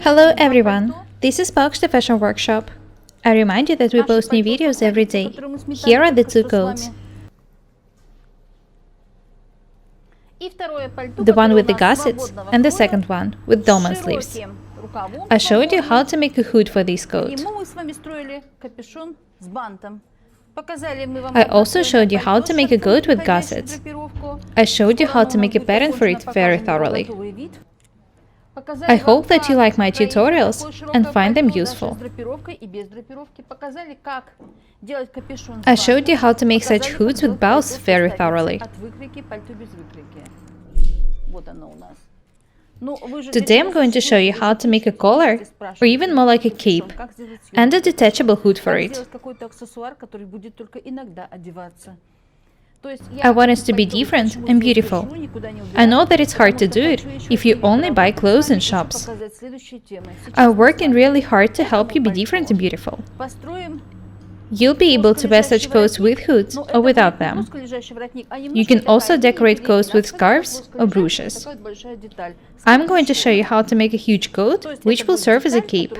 Hello everyone, this is Box the Fashion Workshop. I remind you that we post new videos every day. Here are the two coats. The one with the gussets and the second one with dolman sleeves. I showed you how to make a hood for this coat. I also showed you how to make a coat with gussets. I showed you how to make a pattern for it very thoroughly. I hope that you like my tutorials and find them useful. I showed you how to make such hoods with bows very thoroughly. Today I'm going to show you how to make a collar, or even more like a cape, and a detachable hood for it. I want it to be different and beautiful. I know that it's hard to do it if you only buy clothes in shops. I'm working really hard to help you be different and beautiful. You'll be able to wear such coats with hoods or without them. You can also decorate coats with scarves or brooches. I'm going to show you how to make a huge coat, which will serve as a cape.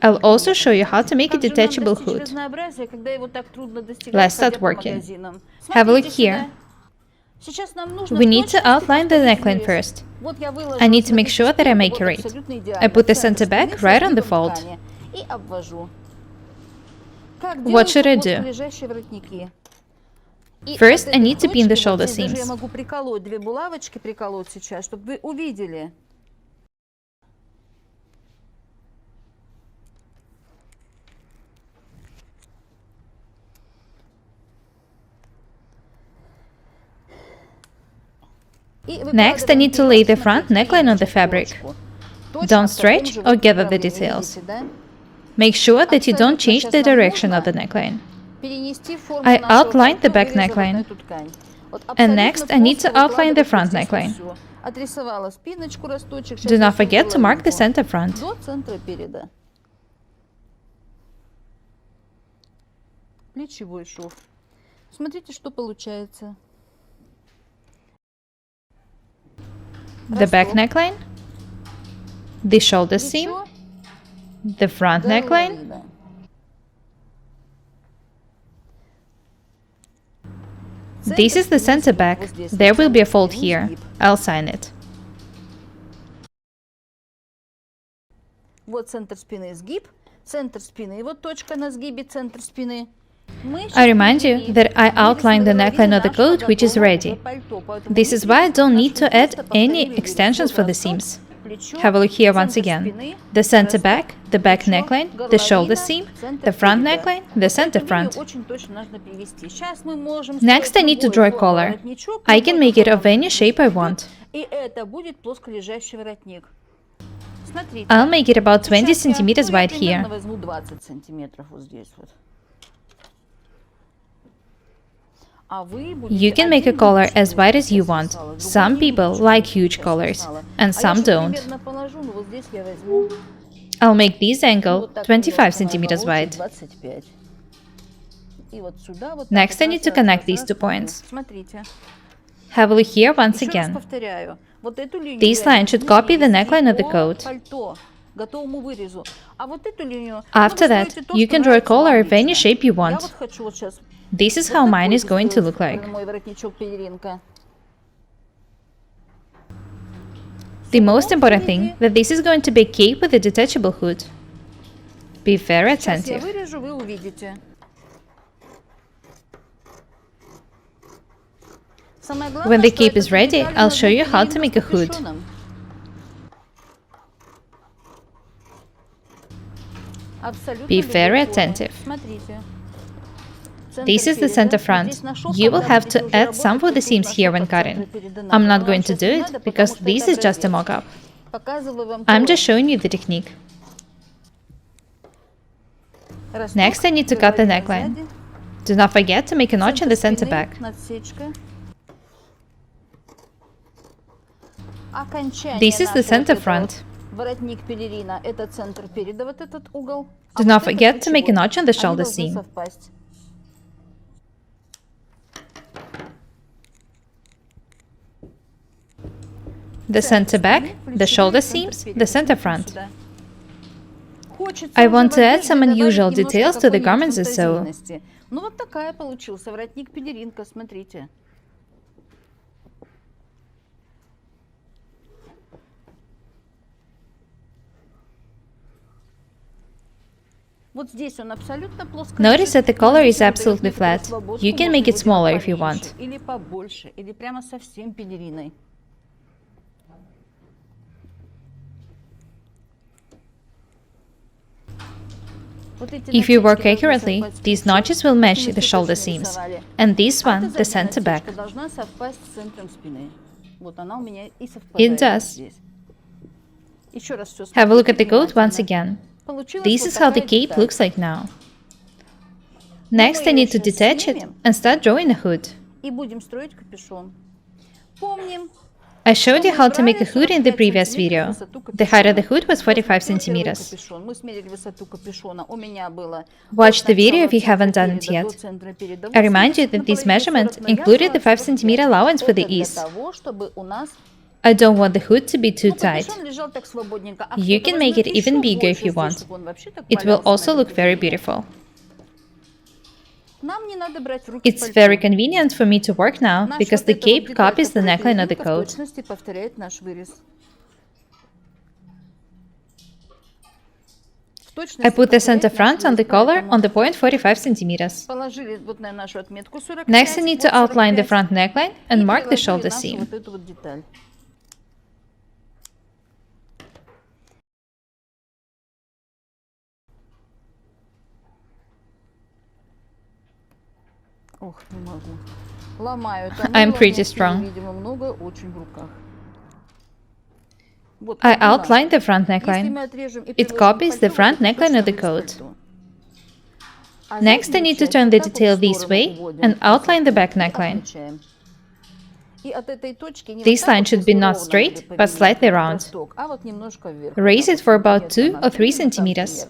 I'll also show you how to make a detachable hood. Let's start working. Have a look here. We need to outline the neckline first. I need to make sure that I'm accurate. I put the center back right on the fold. What should I do? First, I need to pin the shoulder seams. Next, I need to lay the front neckline on the fabric. Don't stretch or gather the details. Make sure that you don't change the direction of the neckline. I outlined the back neckline. And next, I need to outline the front neckline. Do not forget to mark the center front. The back neckline, the shoulder seam, the front neckline, this is the center back. There will be a fold here. I'll sign it. I remind you that I outlined the neckline of the coat, which is ready. This is why I don't need to add any extensions for the seams. Have a look here once again. The center back, the back neckline, the shoulder seam, the front neckline, the center front. Next, I need to draw a collar. I can make it of any shape I want. I'll make it about 20 centimeters wide here. You can make a collar as wide as you want. Some people like huge collars, and some don't. I'll make this angle 25 centimeters wide. Next, I need to connect these 2 points. Have a look here once again. This line should copy the neckline of the coat. After that, you can draw a collar of any shape you want. This is how mine is going to look like. The most important thing that this is going to be a cape with a detachable hood. Be very attentive. When the cape is ready, I'll show you how to make a hood. Be very attentive. This is the center front. You will have to add some for the seams here when cutting. I'm not going to do it, because this is just a mock-up. I'm just showing you the technique. Next, I need to cut the neckline. Do not forget to make a notch in the center back. This is the center front. Do not forget to make a notch on the shoulder seam. The center back, the shoulder seams, the center front. I want to add some unusual details to the garments I sew. Ну вот такая получился воротник-пелеринка, смотрите. Notice that the collar is absolutely flat. You can make it smaller if you want. Или побольше, или прямо совсем пелериной. If you work accurately, these notches will match the shoulder seams, and this one the center back. It does. Have a look at the coat once again. This is how the cape looks like now. Next I need to detach it and start drawing a hood. I showed you how to make a hood in the previous video. The height of the hood was 45 centimeters. Watch the video if you haven't done it yet. I remind you that this measurement included the 5 centimeter allowance for the ease. I don't want the hood to be too tight. You can make it even bigger if you want. It will also look very beautiful. It's very convenient for me to work now, because the cape copies the neckline of the coat. I put the center front on the collar on the point 45 centimeters. Next I need to outline the front neckline and mark the shoulder seam. I'm pretty strong. I outlined the front neckline. It copies the front neckline of the coat. Next I need to turn the detail this way and outline the back neckline. This line should be not straight, but slightly round. Raise it for about 2 or 3 centimeters.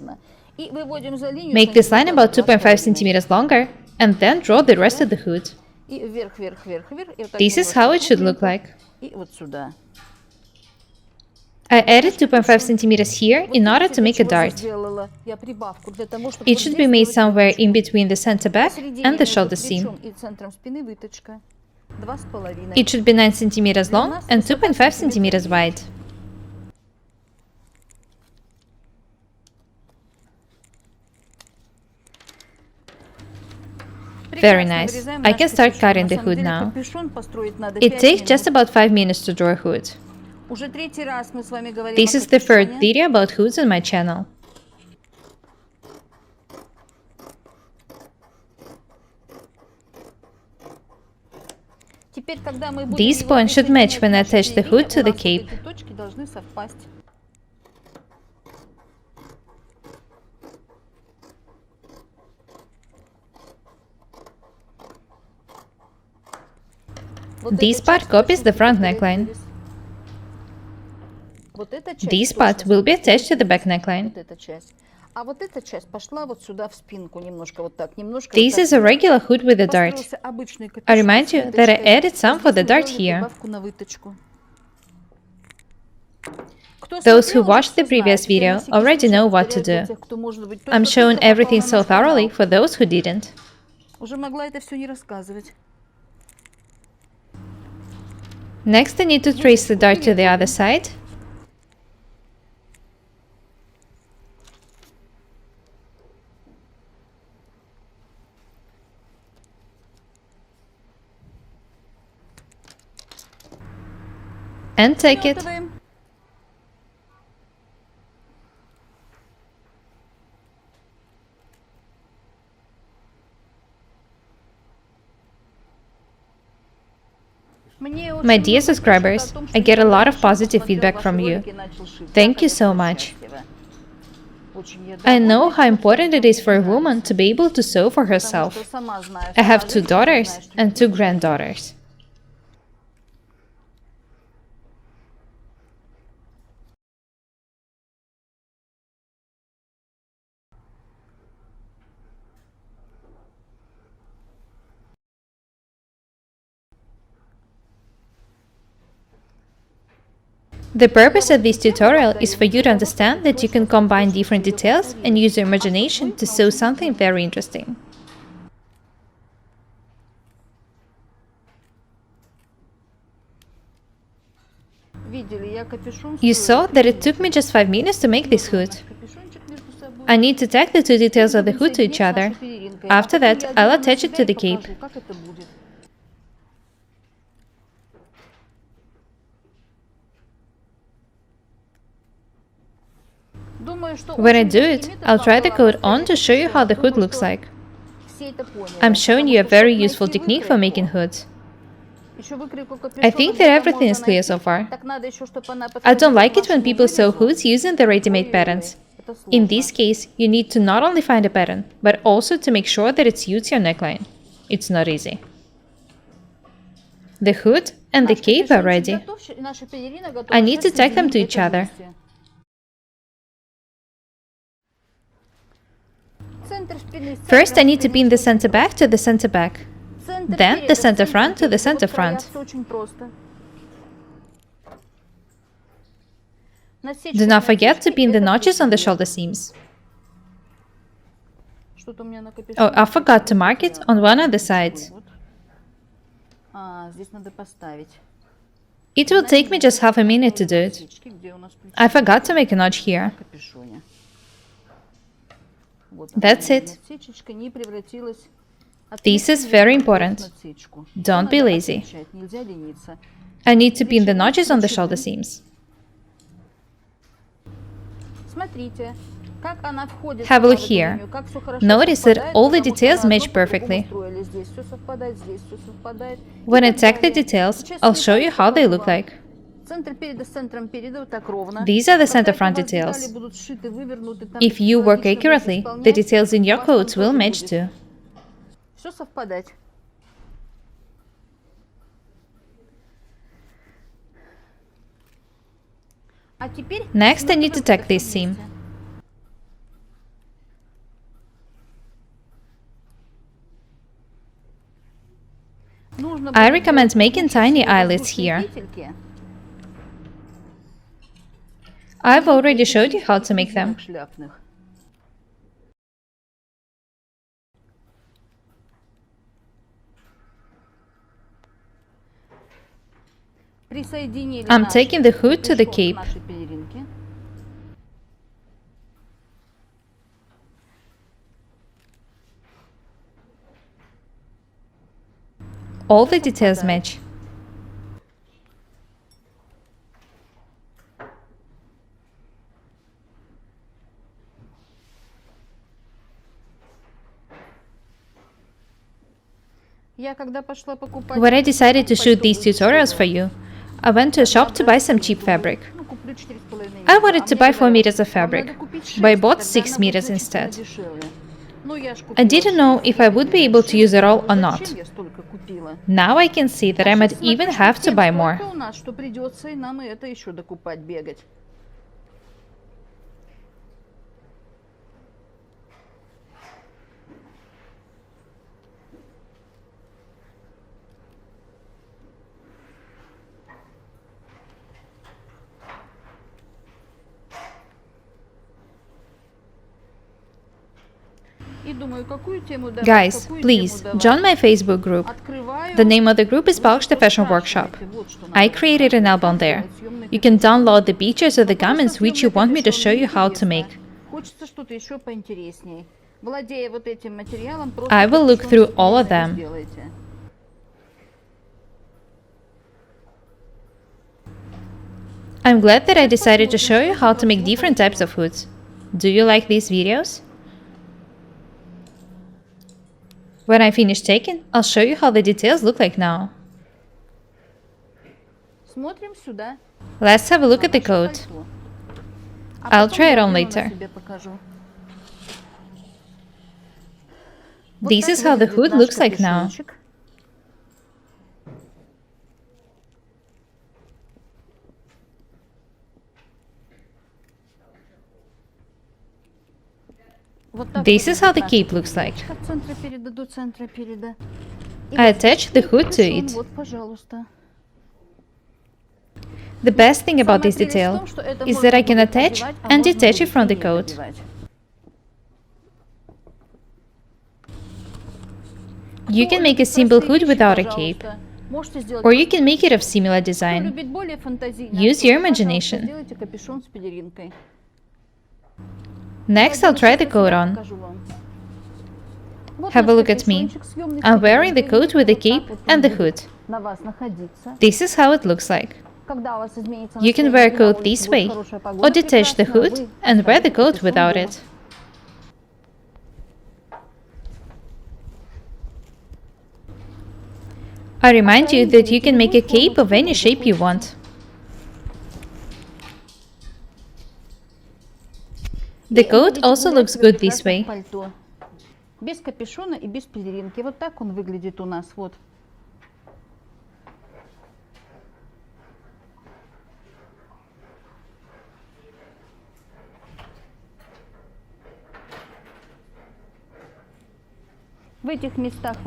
Make this line about 2.5 centimeters longer, and then draw the rest of the hood. This is how it should look like. I added 2.5 centimeters here in order to make a dart. It should be made somewhere in between the center back and the shoulder seam. It should be 9 centimeters long and 2.5 centimeters wide. Very nice. I can start cutting the hood now. It takes just about 5 minutes to draw a hood. This is the third video about hoods on my channel. These points should match when I attach the hood to the cape. This part copies the front neckline. This part will be attached to the back neckline. This is a regular hood with a dart. I remind you that I added some for the dart here. Those who watched the previous video already know what to do. I'm showing everything so thoroughly for those who didn't. Next I need to trace the dart to the other side. And take it. My dear subscribers, I get a lot of positive feedback from you. Thank you so much. I know how important it is for a woman to be able to sew for herself. I have 2 daughters and 2 granddaughters. The purpose of this tutorial is for you to understand that you can combine different details and use your imagination to sew something very interesting. You saw that it took me just 5 minutes to make this hood. I need to tag the two details of the hood to each other. After that, I'll attach it to the cape. When I do it, I'll try the coat on to show you how the hood looks like. I'm showing you a very useful technique for making hoods. I think that everything is clear so far. I don't like it when people sew hoods using the ready-made patterns. In this case, you need to not only find a pattern, but also to make sure that it suits your neckline. It's not easy. The hood and the cape are ready. I need to tag them to each other. First, I need to pin the center back to the center back. Then the center front to the center front. Do not forget to pin the notches on the shoulder seams. Oh, I forgot to mark it on one of the sides. It will take me just half a minute to do it. I forgot to make a notch here. That's it. This is very important. Don't be lazy. I need to pin the notches on the shoulder seams. Have a look here. Notice that all the details match perfectly. When I tag the details, I'll show you how they look like. These are the center front details. If you work accurately, the details in your coats will match too. Next, I need to tag this seam. I recommend making tiny eyelets here. I've already showed you how to make them. I'm taking the hood to the cape. All the details match. When I decided to shoot these tutorials for you, I went to a shop to buy some cheap fabric. I wanted to buy 4 meters of fabric, but I bought 6 meters instead. I didn't know if I would be able to use it all or not. Now I can see that I might even have to buy more. Guys, please, join my Facebook group. The name of the group is Balkshta Fashion Workshop. I created an album there. You can download the pictures of the garments which you want me to show you how to make. I will look through all of them. I'm glad that I decided to show you how to make different types of hoods. Do you like these videos? When I finish taking, I'll show you how the details look like now. Let's have a look at the coat. I'll try it on later. This is how the hood looks like now. This is how the cape looks like. I attach the hood to it. The best thing about this detail is that I can attach and detach it from the coat. You can make a simple hood without a cape, or you can make it of similar design. Use your imagination. Next, I'll try the coat on. Have a look at me. I'm wearing the coat with the cape and the hood. This is how it looks like. You can wear a coat this way, or detach the hood and wear the coat without it. I remind you that you can make a cape of any shape you want. The coat also looks good this way. Без капюшона и без пелеринки. Вот так он выглядит у нас. Вот.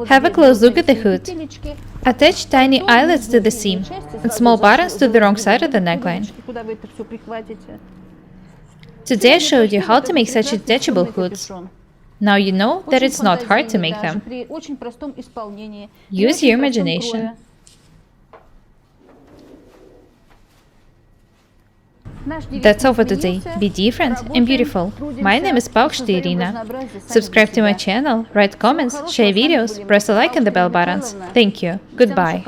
Have a close look at the hood. Attach tiny eyelets to the seam and small buttons to the wrong side of the neckline. Today I showed you how to make such detachable hoods. Now you know that it's not hard to make them. Use your imagination. That's all for today. Be different and beautiful. My name is Paukšte Irina. Subscribe to my channel, write comments, share videos, press the like and the bell buttons. Thank you. Goodbye.